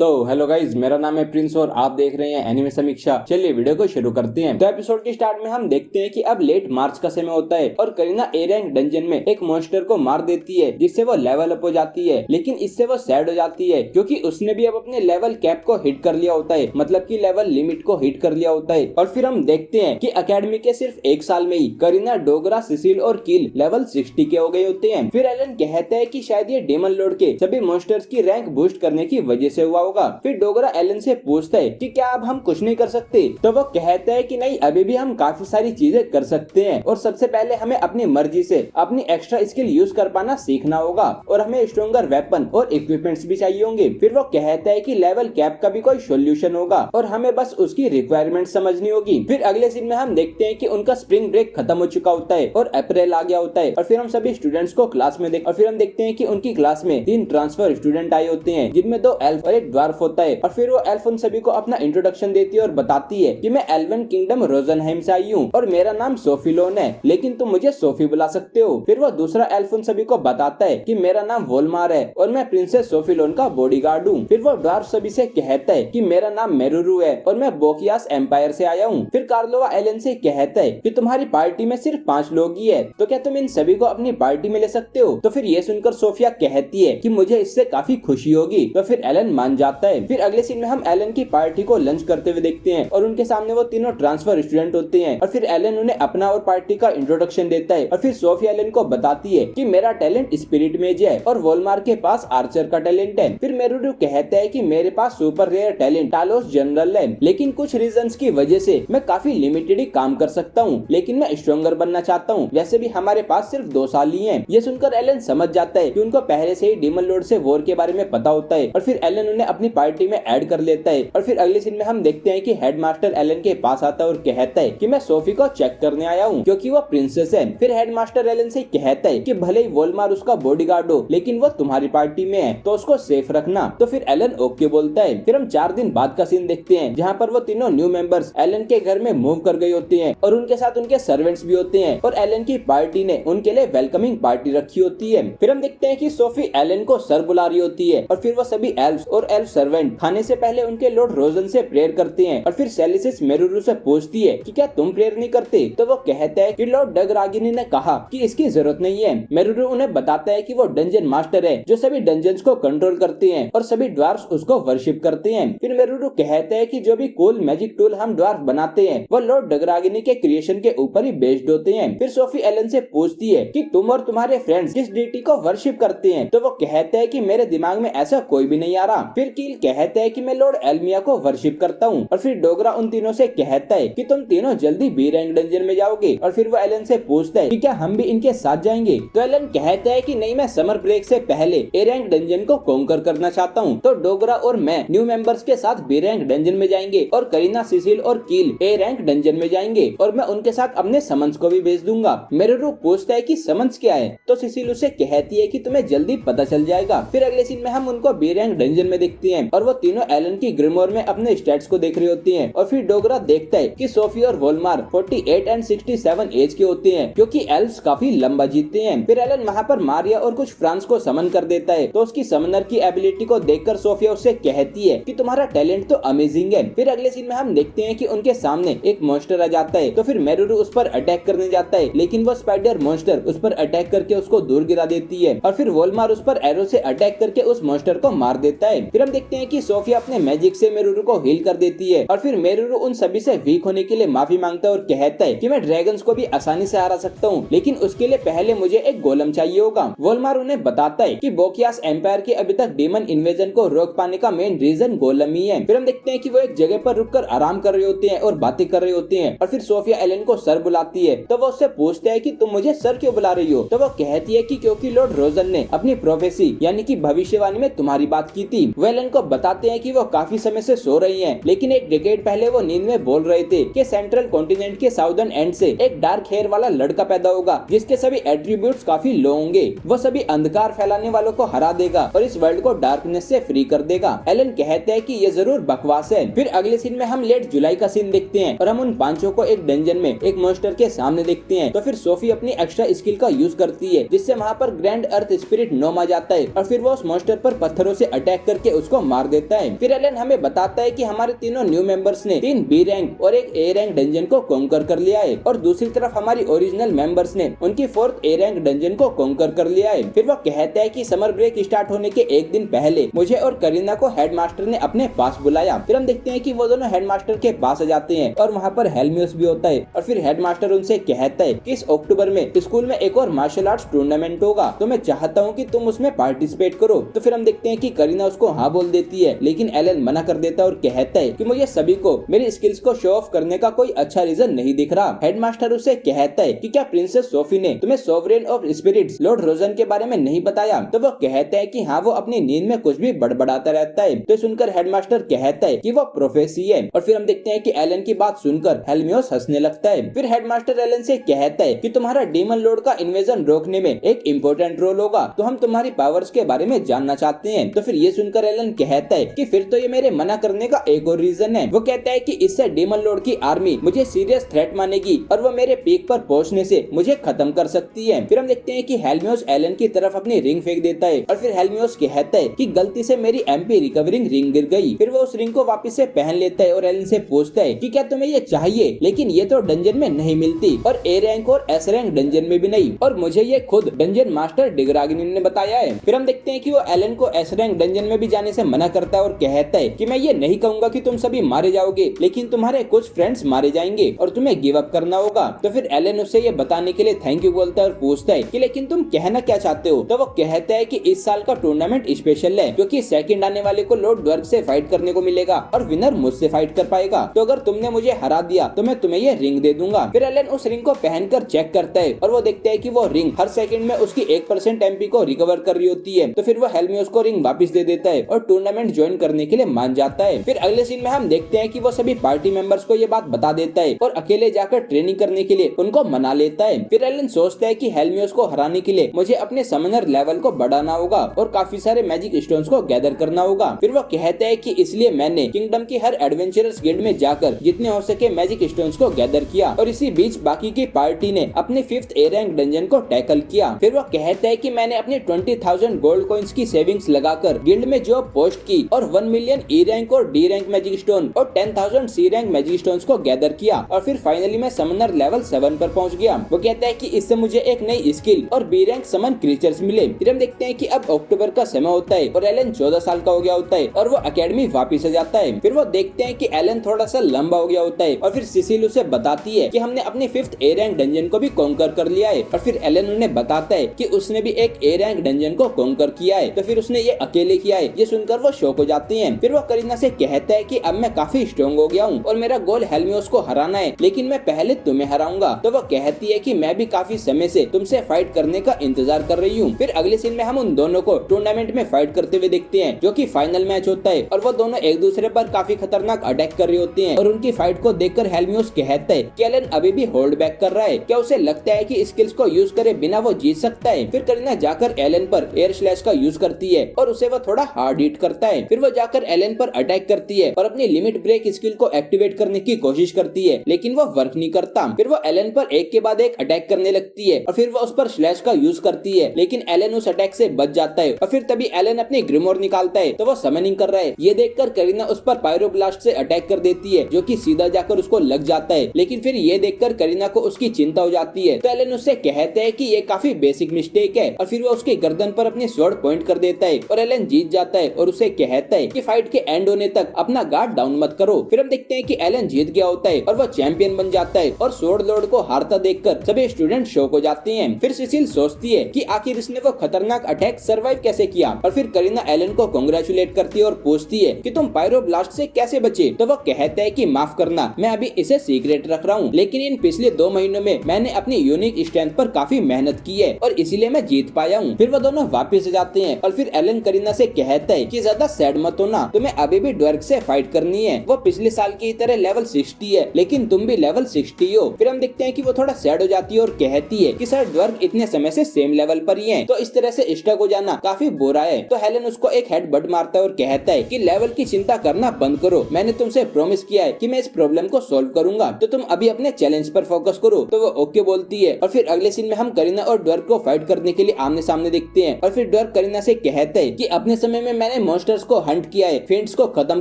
तो hello guys, मेरा नाम है प्रिंस और आप देख रहे हैं एनिमे समीक्षा। चलिए वीडियो को शुरू करते हैं। तो एपिसोड के स्टार्ट में हम देखते हैं कि अब लेट मार्च का समय होता है और करीना ए रैंक डंजन में एक मॉन्स्टर को मार देती है, जिससे वो लेवल अप हो जाती है। लेकिन इससे वो सैड हो जाती है क्योंकि उसने भी अब अपने लेवल कैप को हिट कर लिया होता है, मतलब कि लेवल लिमिट को हिट कर लिया होता है। और फिर हम देखते हैं कि अकेडमी के सिर्फ एक साल में ही करीना, डोगरा, सिसिल और किल लेवल 60 के हो गए होते हैं। फिर एलन कहता है कि शायद ये डेमन लॉर्ड के सभी मॉन्स्टर्स की रैंक बूस्ट करने की वजह से हुआ होगा। फिर डोगरा एलन से पूछता है कि क्या अब हम कुछ नहीं कर सकते, तो वो कहता है कि नहीं, अभी भी हम काफी सारी चीजें कर सकते हैं और सबसे पहले हमें अपनी मर्जी से अपनी एक्स्ट्रा स्किल यूज कर पाना सीखना होगा और हमें स्ट्रॉन्गर वेपन और इक्विपमेंट्स भी चाहिए होंगे। फिर वो कहता है कि लेवल कैप का भी कोई सोल्यूशन होगा और हमें बस उसकी रिक्वायरमेंट समझनी होगी। फिर अगले सीन में हम देखते हैं कि उनका स्प्रिंग ब्रेक खत्म हो चुका होता है और अप्रैल आ गया होता है और फिर हम सभी स्टूडेंट्स को क्लास में और फिर हम देखते हैं कि उनकी क्लास में 3 ट्रांसफर स्टूडेंट आए होते हैं, जिनमें 2 एल्फ और एक ड्वार्फ होता है। और फिर वो एल्फ उन सभी को अपना इंट्रोडक्शन देती है और बताती है कि मैं एल्वन किंगडम रोजनहाइम से आई हूँ और मेरा नाम सोफी लोन है, लेकिन तुम मुझे सोफी बुला सकते हो। फिर वो दूसरा एल्फ उन सभी को बताता है कि मेरा नाम वोलमार है और मैं प्रिंसेस सोफी लोन का बॉडीगार्ड हूँ। फिर वो ड्वार्फ सभी से कहता है कि मेरा नाम मेरुरु है और मैं बोकियास एम्पायर से आया हूँ। फिर कार्लोवा एलन से कहता है कि तुम्हारी पार्टी में सिर्फ 5 लोग ही है, तो क्या तुम इन सभी को अपनी पार्टी में ले सकते हो। तो फिर ये सुनकर सोफिया कहती है कि मुझे इससे काफी खुशी होगी। तो फिर एलन मान जाता है। फिर अगले सीन में हम एलन की पार्टी को लंच करते हुए देखते हैं और उनके सामने वो तीनों ट्रांसफर स्टूडेंट होते हैं और फिर एलन उन्हें अपना और पार्टी का इंट्रोडक्शन देता है। और फिर सोफिया एलन को बताती है कि मेरा टैलेंट स्पिरिट मेज है और वोलमार के पास आर्चर का टैलेंट है। फिर मेरुरु कहता है कि मेरे पास सुपर रेयर टैलेंट टालोस जनरल है, लेकिन कुछ रीजंस की वजह से मैं काफी लिमिटेड ही काम कर सकता हूँ, लेकिन मैं स्ट्रॉन्गर बनना चाहता हूँ। वैसे भी हमारे पास सिर्फ 2 साल ही हैं। ये सुनकर एलन समझ जाता है कि उनको पहले से ही डेमन लॉर्ड से वॉर के बारे में पता होता है और फिर एलन उन्हें अपनी पार्टी में ऐड कर लेता है। और फिर अगले सीन में हम देखते हैं कि हेडमास्टर एलन के पास आता है और कहता है कि मैं सोफी को चेक करने आया हूँ क्योंकि वो प्रिंसेस है। फिर हेडमास्टर एलन से कहता है कि भले ही वोलमार उसका बॉडीगार्ड हो, लेकिन वो तुम्हारी पार्टी में है तो उसको सेफ रखना। तो फिर एलन ओके बोलता है। फिर हम 4 दिन बाद का सीन देखते हैं जहाँ पर वो तीनों न्यू मेंबर्स एलन के घर में मूव कर गए होते हैं और उनके साथ उनके सर्वेंट्स भी होते हैं और एलन की पार्टी ने उनके लिए वेलकमिंग पार्टी रखी होती है। फिर हम देखते हैं कि सोफी एलन को सर बुला रही होती है और फिर वो सभी एल्फ्स और एल्फ सर्वेंट खाने से पहले उनके लॉर्ड रोजन से प्रेयर करते हैं। और फिर सेलिसिस मेरुरु से पूछती है कि क्या तुम प्रेयर नहीं करते, तो वो कहता है कि लॉर्ड डगरागिनी ने कहा कि इसकी जरूरत नहीं है। मेरुरु उन्हें बताता है कि वो डंजन मास्टर है जो सभी डंजन्स को कंट्रोल करते हैं और सभी ड्वार्फ्स उसको वर्शिप करते हैं। फिर मेरुरु कहता है कि जो भी कूल मैजिक टूल हम ड्वार्फ बनाते हैं वो लॉर्ड डगरागिनी के क्रिएशन के ऊपर ही बेस्ड होते हैं। फिर सोफी एलन से पूछती है कि तुम और तुम्हारे फ्रेंड्स किस डीटी को वर्शिप करते हैं, तो वो कहता है कि मेरे दिमाग में ऐसा कोई भी नहीं आ रहा। फिर कील कहता है कि मैं लॉर्ड एल्मिया को वर्शिप करता हूँ। और फिर डोगरा उन तीनों से कहता है कि तुम तीनों जल्दी बी रैंक डंजन में जाओगे। और फिर वो एलन से पूछता है कि क्या हम भी इनके साथ जाएंगे, तो एलन कहता है कि नहीं, मैं समर ब्रेक से पहले ए रैंक डंजन को कॉन्कर करना चाहता हूँ। तो डोगरा और मैं न्यू मेंबर्स के साथ बी रैंक डंजन में जाएंगे और करीना, सिसिल और कील ए रैंक डंजन में जाएंगे और मैं उनके साथ अपने समन्स को भी भेज दूंगा। मेरुरु पूछता है कि समन्स क्या है, तो सिसिल उसे कहती है कि तुम्हें जल्दी पता चल जाएगा। फिर अगले सीन में हम उनको बी रैंक डंजन में देखते हैं और वो तीनों एलन की ग्रिमोर में अपने स्टैट्स को देख रहे होते हैं। और फिर डोगरा देखता है कि सोफी और वोलमार 48 एंड 67 एज के होते हैं क्योंकि एल्फ्स काफी लंबा जीते हैं। फिर एलन वहाँ पर मारिया और कुछ फ्रांस को समन कर देता है, तो उसकी समनर की एबिलिटी को देखकर सोफिया उससे कहती है कि तुम्हारा टैलेंट तो अमेजिंग है। फिर अगले सीन में हम देखते हैं कि उनके सामने एक मॉन्स्टर आ जाता है, तो फिर मेरुरु उस पर अटैक करने जाता है, लेकिन वो स्पाइडर मॉन्स्टर उस पर अटैक करके उसको दूर गिरा देती है। और फिर वोलमार उस पर एरो से अटैक करके उस मॉन्स्टर को मार देता है। फिर हम देखते हैं कि सोफिया अपने मैजिक से मेरुरु को हील कर देती है और फिर मेरुरु उन सभी से वीक होने के लिए माफी मांगता है और कहता है कि मैं ड्रैगन्स को भी आसानी से हरा सकता हूँ, लेकिन उसके लिए पहले मुझे एक गोलम चाहिए होगा। वोलमार उन्हें बताता है कि बोकियास एम्पायर के अभी तक डेमन इन्वेजन को रोक पाने का मेन रीजन गोलम ही है। फिर हम देखते हैं कि वो एक जगह पर रुककर आराम कर रहे होते हैं और बातें कर रहे होते हैं और फिर सोफिया एलन को सर बुलाती है, तो वो उससे पूछता है कि तुम मुझे सर क्यों बुला रही हो, तो वो कहती है कि क्योंकि लॉर्ड रोजन ने अपनी प्रोफेसी यानी कि भविष्यवाणी में तुम्हारी बात की थी। वो एलन को बताते हैं कि वो काफी समय से सो रही हैं, लेकिन एक डिकेड पहले वो नींद में बोल रहे थे कि सेंट्रल कॉन्टिनेंट के साउदर्न एंड से एक डार्क हेयर वाला लड़का पैदा होगा जिसके सभी एट्रीब्यूट्स काफी लो होंगे। वो सभी अंधकार फैलाने वालों को हरा देगा और इस वर्ल्ड को डार्कनेस से फ्री कर देगा। एलन कहते हैं कि ये जरूर बकवास है। फिर अगले सीन में हम लेट जुलाई का सीन देखते हैं और हम उन पांचों को एक डंजन में एक मॉन्स्टर के सामने देखते हैं। तो फिर सोफी अपनी एक्स्ट्रा स्किल का यूज करती है जिससे वहाँ पर ग्रैंड अर्थ स्पिरिट नोम आ जाता है और फिर वो उस मॉन्स्टर पर पत्थरों से अटैक करके उसको मार देता है। फिर एलन हमें बताता है कि हमारे तीनों न्यू मेंबर्स ने 3 बी रैंक और एक ए रैंक डंजन को कॉन्कर कर लिया है और दूसरी तरफ हमारी ओरिजिनल मेंबर्स ने उनकी 4th ए रैंक डंजन को कॉन्कर कर लिया है। फिर वो कहता है कि समर ब्रेक स्टार्ट होने के एक दिन पहले मुझे और करीना को हेडमास्टर ने अपने पास बुलाया। फिर हम देखते हैं कि वो दोनों हेडमास्टर के पास आ जाते हैं और वहाँ पर हेलमियोस भी होता है और फिर हेडमास्टर उनसे कहता है कि इस अक्टूबर में स्कूल में एक और मार्शल आर्ट्स टूर्नामेंट होगा, तो मैं चाहता हूँ कि तुम उसमें पार्टिसिपेट करो। तो फिर हम देखते हैं कि करीना उसको हाँ बोल देती है, लेकिन एलन मना कर देता है और कहता है कि मुझे सभी को मेरी स्किल्स को शो ऑफ करने का कोई अच्छा रीजन नहीं दिख रहा। हेडमास्टर उसे कहता है कि क्या प्रिंसेस सोफी ने तुम्हें सोवरेन ऑफ स्पिरिट्स लॉर्ड रोजन के बारे में नहीं बताया? तो वो कहता है कि हाँ, वो अपनी नींद में कुछ भी बड़बड़ाता रहता है। तो सुनकर हेडमास्टर कहता है कि वो प्रोफेसी है और फिर हम देखते हैं कि एलन की बात सुनकर हेलमियोस हंसने लगता है। फिर हेडमास्टर एलन से कहता है कि तुम्हारा डीमन लॉर्ड का इन्वेजन रोकने में एक इम्पोर्टेंट रोल होगा, तो हम तुम्हारी पावर्स के बारे में जानना चाहते हैं। तो फिर ये सुनकर एलन कहता है कि फिर तो ये मेरे मना करने का एक और रीजन है। वो कहता है कि इससे डीमन लॉर्ड की आर्मी मुझे सीरियस थ्रेट मानेगी और वो मेरे पीक पर पहुंचने से मुझे खत्म कर सकती है। फिर हम देखते हैं कि हेलमियोस एलन की तरफ अपनी रिंग फेंक देता है और फिर हेलमियोस कहता है कि गलती से मेरी एमपी रिकवरिंग रिंग गिर गई। फिर वो उस रिंग को वापस से पहन लेता है और एलन से पूछता है कि क्या तुम्हें ये चाहिए? लेकिन ये तो डंजन में नहीं मिलती और ए रैंक और एस रैंक डंजन में भी नहीं, और मुझे ये खुद डंजन मास्टर डिग्रागिनी ने बताया है। फिर हम देखते हैं कि वो एलन को एस रैंक डंजन में भी जाने से मना करता है और कहता है कि मैं ये नहीं कहूंगा कि तुम सभी मारे जाओगे, लेकिन तुम्हारे कुछ फ्रेंड्स मारे जाएंगे और तुम्हें गिव अप करना होगा। तो फिर एलन उससे ये बताने के लिए थैंक यू बोलता है और पूछता है कि लेकिन तुम कहना क्या चाहते हो? तो वो कहता है कि इस साल का टूर्नामेंट स्पेशल है क्योंकि सेकंड आने वाले को लॉर्ड ड्वर्ग से फाइट करने को मिलेगा और विनर मुझसे फाइट कर पाएगा। तो अगर तुमने मुझे हरा दिया तो मैं तुम्हें ये रिंग दे दूंगा। फिर एलन उस रिंग को पहनकर चेक करता है और वो देखता है कि वो रिंग हर सेकंड में उसकी 1% एमपी को रिकवर कर रही होती है। तो फिर वो हेलमियोस को रिंग वापस दे देता है और टूर्नामेंट ज्वाइन करने के लिए मान जाता है। फिर अगले सीन में हम देखते हैं कि वो सभी पार्टी मेंबर्स को ये बात बता देता है और अकेले जाकर ट्रेनिंग करने के लिए उनको मना लेता है। फिर एलन सोचता है कि हेलमियोस को हराने के लिए मुझे अपने समनर लेवल को बढ़ाना होगा और काफी सारे मैजिक स्टोन्स को गैदर करना होगा। फिर वो कहता है कि इसलिए मैंने किंगडम की हर एडवेंचरस गिल्ड में जाकर जितने हो सके मैजिक स्टोन्स को गैदर किया और इसी बीच बाकी की पार्टी ने अपने 5th ए रैंक डंजन को टैकल किया। फिर वो कहता है कि मैंने अपने 20,000 गोल्ड कॉइंस की सेविंग्स लगाकर गिल्ड में जॉब पोस्ट की और 1 मिलियन ई रैंक और डी रैंक मैजिक स्टोन और 10,000 सी रैंक मैजिक स्टोन्स को गैदर किया और फिर फाइनली मैं समनर लेवल 7 पर पहुंच गया। वो कहता है कि इससे मुझे एक नई स्किल और बी रैंक समन क्रीचर्स मिले। फिर हम देखते हैं कि अब अक्टूबर का समय होता है और एलन 14 साल का हो गया होता है और वो अकेडमी वापस आ जाता है। फिर वो देखते हैं कि एलन थोड़ा सा लंबा हो गया होता है और फिर सिसिल उसे बताती है कि हमने अपने 5th ए रैंक डंजन को भी कॉन्कर कर लिया है और फिर एलन उन्हें बताता है कि उसने भी एक ए रैंक डंजन को कॉन्कर किया है, तो फिर उसने ये अकेले किया है। ये सुनकर वो शॉक हो जाते हैं। फिर वो करीना से कहता है कि अब मैं काफी स्ट्रॉन्ग हो गया हूँ और मेरा गोल हेलमियोस को हराना है, लेकिन मैं पहले तुम्हें हराऊंगा। तो वो कहती है कि मैं भी काफी समय से तुमसे फाइट करने का इंतजार कर रही हूँ। फिर अगले सीन में हम उन दोनों को टूर्नामेंट में फाइट करते हुए देखते हैं जो कि फाइनल मैच होता है और वो दोनों एक दूसरे पर काफी खतरनाक अटैक कर रहे होते हैं और उनकी फाइट को देखकर हेलमियोस कहता है कि एलन अभी भी होल्ड बैक कर रहा है, क्या उसे लगता है कि स्किल्स को यूज करे बिना वो जीत सकता है? फिर करीना जाकर एलन पर एयर स्लैश का यूज करती है और उसे वो थोड़ा हार्ड हिट करता है। फिर वो जाकर एलन पर अटैक करती है और अपनी लिमिट ब्रेक स्किल को एक्टिवेट करने की कोशिश करती है, लेकिन वो वर्क नहीं करता। फिर वो एलन पर एक के बाद एक अटैक करने लगती है और फिर वो उस पर स्लैश का यूज करती है, लेकिन एलन उस अटैक से बच जाता है और फिर तभी एलन अपनी ग्रिमोर निकालता है तो वो समनिंग कर रहा है। ये देखकर करीना उस पर पायरोब्लास्ट से अटैक कर देती है जो कि सीधा जाकर उसको लग जाता है, लेकिन फिर ये देखकर करीना को उसकी चिंता हो जाती है। तो एलन उससे कहते हैं कि ये काफी बेसिक मिस्टेक है और फिर वो उसके गर्दन पर अपनी स्वॉर्ड पॉइंट कर देता है और एलन जीत जाता है और उसे कहता है कि फाइट के एंड होने तक अपना गार्ड डाउन मत करो। फिर हम देखते हैं कि एलन जीत गया होता है और वो चैंपियन बन जाता है और स्वॉर्ड लॉर्ड को हारता देखकर सभी स्टूडेंट शॉक हो जाते हैं। फिर सिसिल सोचती है कि आखिर इसने वो खतरनाक अटैक सर्वाइव कैसे किया और फिर करीना एलन को कांग्रेचुलेट करती है और पूछती है कि तुम पायरोब्लास्ट से कैसे बचे? तो वो कहता है कि माफ करना, मैं अभी इसे सीक्रेट रख रहा हूँ, लेकिन इन पिछले 2 महीनों में मैंने अपनी यूनिक स्ट्रेंथ पर काफी मेहनत की है और इसीलिए मैं जीत पाया हूँ। फिर वो दोनों वापस आ जाते हैं और फिर एलन करीना से कहता है कि ज्यादा सैड मत होना, तुम्हें अभी भी ड्वर्ग से फाइट करनी है। वो पिछले साल की तरह लेवल 60 है, लेकिन तुम भी लेवल 60 हो। फिर हम देखते हैं कि वो थोड़ा सैड हो जाती है और कहती है कि सर ड्वर्ग इतने समय से सेम लेवल पर ही है, तो इस तरह से स्टक हो जाना काफी बुरा है। तो हेलन उसको एक हेडबट मारता है और कहता है कि लेवल की चिंता करना बंद करो, मैंने तुमसे प्रॉमिस किया है कि मैं इस प्रॉब्लम को सॉल्व करूंगा, तो तुम अभी अपने चैलेंज पर फोकस करो। तो वो ओके बोलती है और फिर अगले सीन में हम करीना और ड्वर्ग को फाइट करने के लिए आमने सामने देखते हैं और फिर ड्वर्ग करीना से कहता है कि अपने समय में मैंने सारे मॉन्स्टर्स को हंट किया है, फिंड्स को खत्म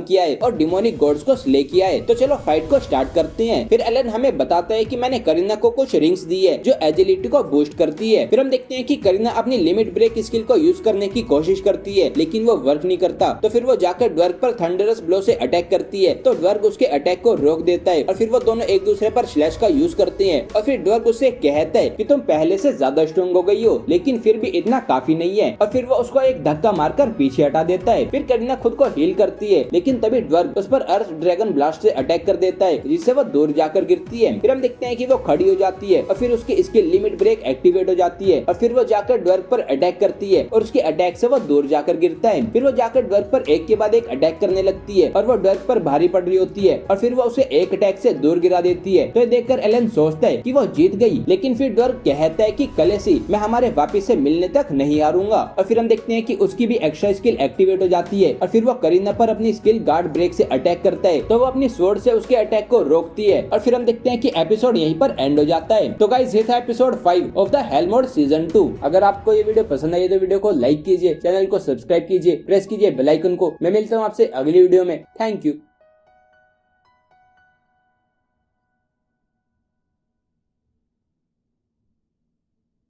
किया है और डिमोनिक गॉड्स को स्ले किया है। तो चलो फाइट को स्टार्ट करते हैं। फिर एलन हमें बताता है कि मैंने करीना को कुछ रिंग्स दी है जो एजिलिटी को बूस्ट करती है। फिर हम देखते हैं कि करीना अपनी लिमिट ब्रेक स्किल को यूज करने की कोशिश करती है लेकिन वो वर्क नहीं करता। तो फिर वो जाकर ड्वर्ग पर थंडरस ब्लो से अटैक करती है। तो ड्वर्ग उसके अटैक को रोक देता है और फिर वो दोनों एक दूसरे पर स्लैश का यूज करते हैं। और फिर ड्वर्ग उससे कहता है कि तुम पहले से ज्यादा स्ट्रॉन्ग हो गई हो लेकिन फिर भी इतना काफी नहीं है। और फिर वो उसको एक धक्का मारकर पीछे हटा देता है। फिर करीना खुद को हील करती है लेकिन तभी ड्वर्ग उस पर अर्थ ड्रैगन ब्लास्ट से अटैक कर देता है जिससे वो दूर जाकर गिरती है। फिर हम देखते हैं कि वो खड़ी हो जाती है और फिर उसकी स्किल लिमिट ब्रेक एक्टिवेट हो जाती है और फिर वो जाकर ड्वर्ग पर अटैक करती है और उसके अटैक से वो दूर जाकर गिरता है। फिर वो जाकर ड्वर्ग पर एक के बाद एक अटैक करने लगती है और वो ड्वर्ग पर भारी पड़ रही होती है और फिर वो उसे एक अटैक से दूर गिरा देती है। तो ये देखकर एलन सोचता है कि वो जीत गई लेकिन फिर ड्वर्ग कहता है कि कलेसी मैं हमारे वापिस से मिलने तक नहीं हारूंगा। और फिर हम देखते हैं कि उसकी भी एक्स्ट्रा स्किल एक्टिवेट हो जाती है और फिर वो करीना पर अपनी स्किल गार्ड ब्रेक से अटैक करता है। तो वो अपनी स्वॉर्ड से उसके अटैक को रोकती है और फिर हम देखते हैं कि एपिसोड यहीं पर एंड हो जाता है। तो गाइस ये था episode 5 of the hell mode season 2। अगर आपको ये वीडियो पसंद आई तो वीडियो को लाइक कीजिए, चैनल को सब्सक्राइब कीजिए, प्रेस कीजिए बेल आइकन को। मैं मिलता हूँ आपसे अगली वीडियो में। Thank you.